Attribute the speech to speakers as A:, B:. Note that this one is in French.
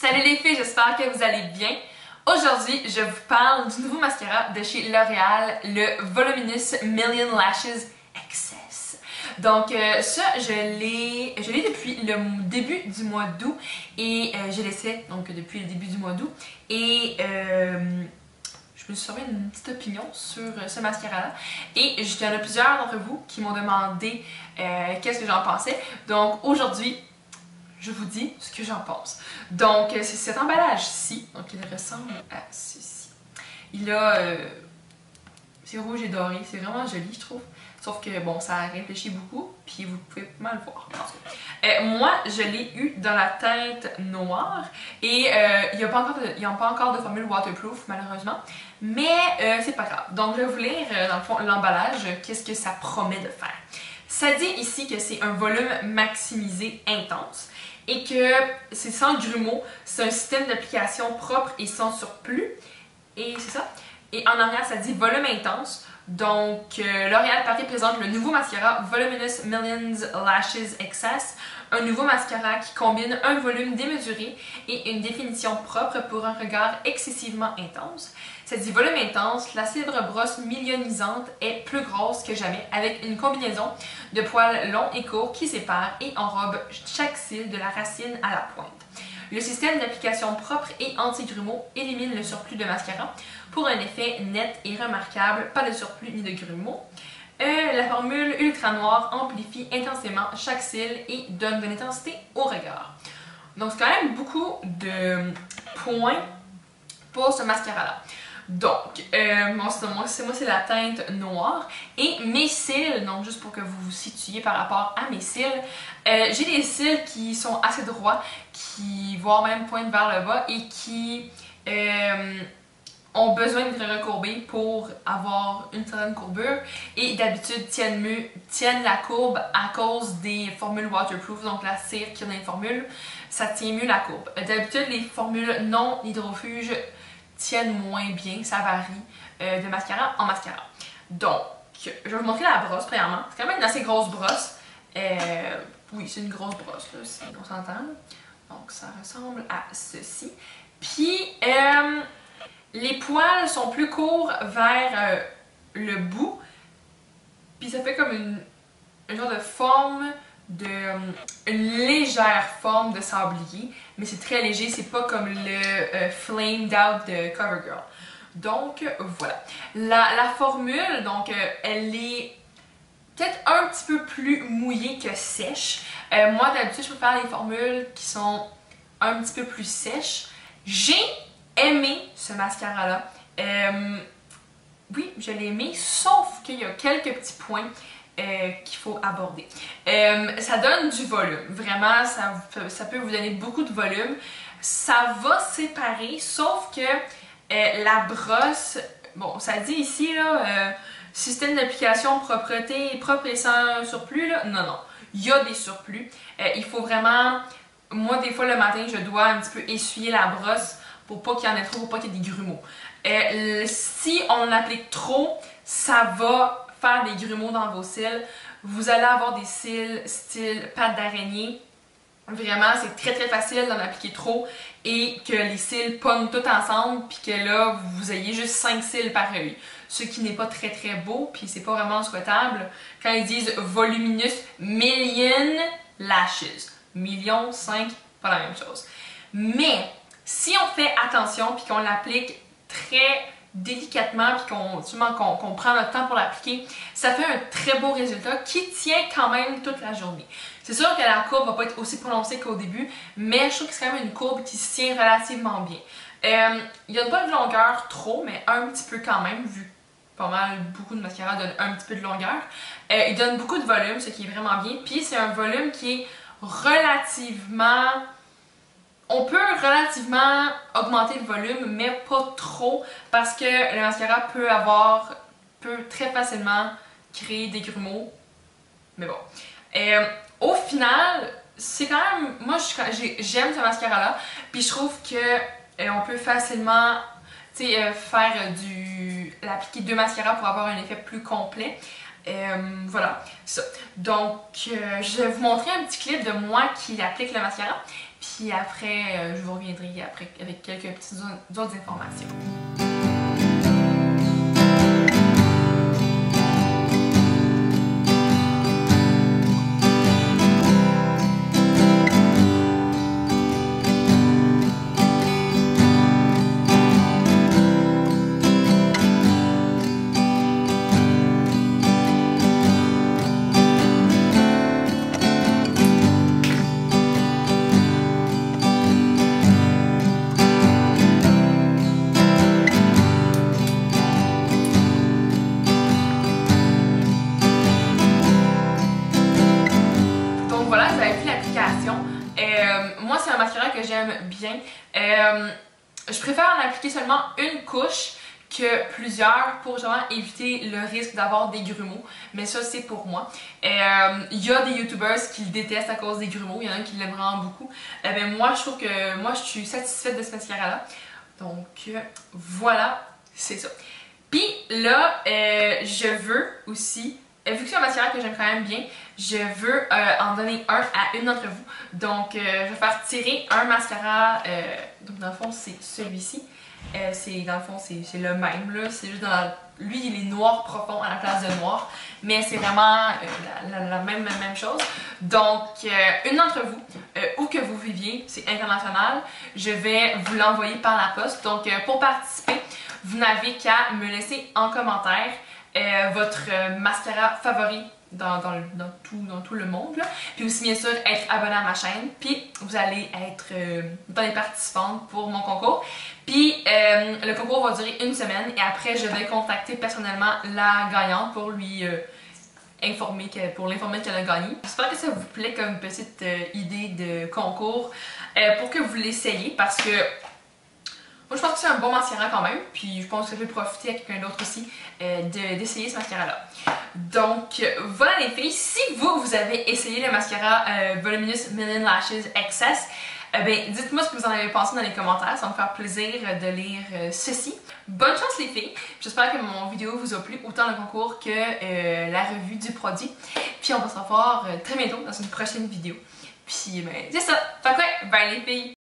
A: Salut les filles, j'espère que vous allez bien. Aujourd'hui, je vous parle du nouveau mascara de chez L'Oréal, le Voluminous Million Lashes Excess. Donc ça, je l'ai depuis le début du mois d'août et je l'essaie donc depuis le début du mois d'août et je me suis formé une petite opinion sur ce mascara-là et il y en a plusieurs d'entre vous qui m'ont demandé qu'est-ce que j'en pensais. Donc aujourd'hui, je vous dis ce que j'en pense. Donc, c'est cet emballage-ci. Donc, il ressemble à ceci. Il a... c'est rouge et doré. C'est vraiment joli, je trouve. Sauf que, bon, ça réfléchit beaucoup. Puis, vous pouvez mal voir. Moi, je l'ai eu dans la teinte noire. Et il n'y a pas encore de formule waterproof, malheureusement. Mais c'est pas grave. Donc, je vais vous lire, dans le fond, l'emballage. Qu'est-ce que ça promet de faire. Ça dit ici que c'est un volume maximisé intense et que c'est sans grumeaux, c'est un système d'application propre et sans surplus. Et c'est ça. Et en arrière, ça dit volume intense. Donc, L'Oréal Paris présente le nouveau mascara Voluminous Millions Lashes Excess, un nouveau mascara qui combine un volume démesuré et une définition propre pour un regard excessivement intense. Ça dit volume intense, la célèbre brosse millionnisante est plus grosse que jamais avec une combinaison de poils longs et courts qui séparent et enrobent chaque cil de la racine à la pointe. Le système d'application propre et anti-grumeaux élimine le surplus de mascara pour un effet net et remarquable, pas de surplus ni de grumeaux. La formule ultra noire amplifie intensément chaque cil et donne de l'intensité au regard. Donc c'est quand même beaucoup de points pour ce mascara-là. Donc, moi c'est la teinte noire et mes cils, donc juste pour que vous vous situiez par rapport à mes cils, j'ai des cils qui sont assez droits, qui voire même pointent vers le bas et qui ont besoin d'être recourbés pour avoir une certaine courbure et d'habitude tiennent la courbe à cause des formules waterproof, donc la cire qui est dans les formules, ça tient mieux la courbe. D'habitude les formules non hydrofuges tiennent moins bien, ça varie de mascara en mascara. Donc, je vais vous montrer la brosse premièrement. C'est quand même une assez grosse brosse. Oui, c'est une grosse brosse, là, si on s'entend. Donc, ça ressemble à ceci. Puis, les poils sont plus courts vers le bout. Puis, ça fait comme une genre de forme une légère forme de sablier, mais c'est très léger, c'est pas comme le Flamed Out de CoverGirl. Donc voilà. La formule, donc elle est peut-être un petit peu plus mouillée que sèche. Moi d'habitude je préfère les formules qui sont un petit peu plus sèches. J'ai aimé ce mascara là. Oui, je l'ai aimé, sauf qu'il y a quelques petits points qu'il faut aborder. Ça donne du volume, vraiment, ça peut vous donner beaucoup de volume. Ça va séparer, sauf que la brosse, bon, ça dit ici, là, système d'application propreté, propre et sans surplus, là, non, il y a des surplus. Il faut vraiment, moi des fois le matin, je dois un petit peu essuyer la brosse pour pas qu'il y en ait trop, pour pas qu'il y ait des grumeaux. Si on l'applique trop, ça va faire des grumeaux dans vos cils. Vous allez avoir des cils style pâte d'araignée. Vraiment, c'est très facile d'en appliquer trop et que les cils pognent tout ensemble puis que là, vous ayez juste 5 cils par œil. Ce qui n'est pas très beau puis c'est pas vraiment souhaitable. Quand ils disent voluminous million lashes, million, 5, pas la même chose. Mais si on fait attention puis qu'on l'applique très délicatement puis qu'on prend notre temps pour l'appliquer, ça fait un très beau résultat qui tient quand même toute la journée. C'est sûr que la courbe va pas être aussi prononcée qu'au début, mais je trouve que c'est quand même une courbe qui se tient relativement bien. Il n'y a pas de longueur trop, mais un petit peu quand même, vu que pas mal beaucoup de mascara donnent un petit peu de longueur. Il donne beaucoup de volume, ce qui est vraiment bien, puis c'est un volume qui est relativement... On peut relativement augmenter le volume, mais pas trop, parce que le mascara peut très facilement créer des grumeaux. Mais bon. Au final, c'est quand même... Moi, j'aime ce mascara-là, puis je trouve que on peut facilement l'appliquer 2 mascaras pour avoir un effet plus complet. Voilà, ça. Donc, je vais vous montrer un petit clip de moi qui applique le mascara. Puis après, je vous reviendrai après avec quelques petites autres informations. Moi, c'est un mascara que j'aime bien. Je préfère en appliquer seulement une couche que plusieurs pour justement éviter le risque d'avoir des grumeaux. Mais ça, c'est pour moi. Il y a des youtubers qui le détestent à cause des grumeaux. Il y en a qui l'aiment vraiment beaucoup. Mais moi, je trouve que moi, je suis satisfaite de ce mascara-là. Donc, voilà, c'est ça. Puis là, je veux aussi... vu que c'est un mascara que j'aime quand même bien, je veux en donner un à une d'entre vous. Donc, je vais faire tirer un mascara. Donc, dans le fond, c'est celui-ci. Dans le fond, c'est le même, là. C'est juste lui, il est noir profond à la place de noir. Mais c'est vraiment la même chose. Donc, une d'entre vous, où que vous viviez, c'est international, je vais vous l'envoyer par la poste. Donc, pour participer, vous n'avez qu'à me laisser en commentaire votre mascara favori dans tout le monde. Là. Puis aussi, bien sûr, être abonné à ma chaîne. Puis, vous allez être dans les participantes pour mon concours. Puis, le concours va durer une semaine. Et après, je vais contacter personnellement la gagnante pour lui l'informer qu'elle a gagné. J'espère que ça vous plaît comme petite idée de concours pour que vous l'essayiez. Parce que moi, je pense que c'est un bon mascara quand même, puis je pense que ça peut profiter à quelqu'un d'autre aussi d'essayer ce mascara-là. Donc, voilà les filles, si vous avez essayé le mascara Voluminous Million Lashes XS, dites-moi ce que vous en avez pensé dans les commentaires, ça va me faire plaisir de lire ceci. Bonne chance les filles, j'espère que mon vidéo vous a plu, autant le concours que la revue du produit. Puis on va se revoir très bientôt dans une prochaine vidéo. Puis, c'est ça, fait quoi? Bye les filles!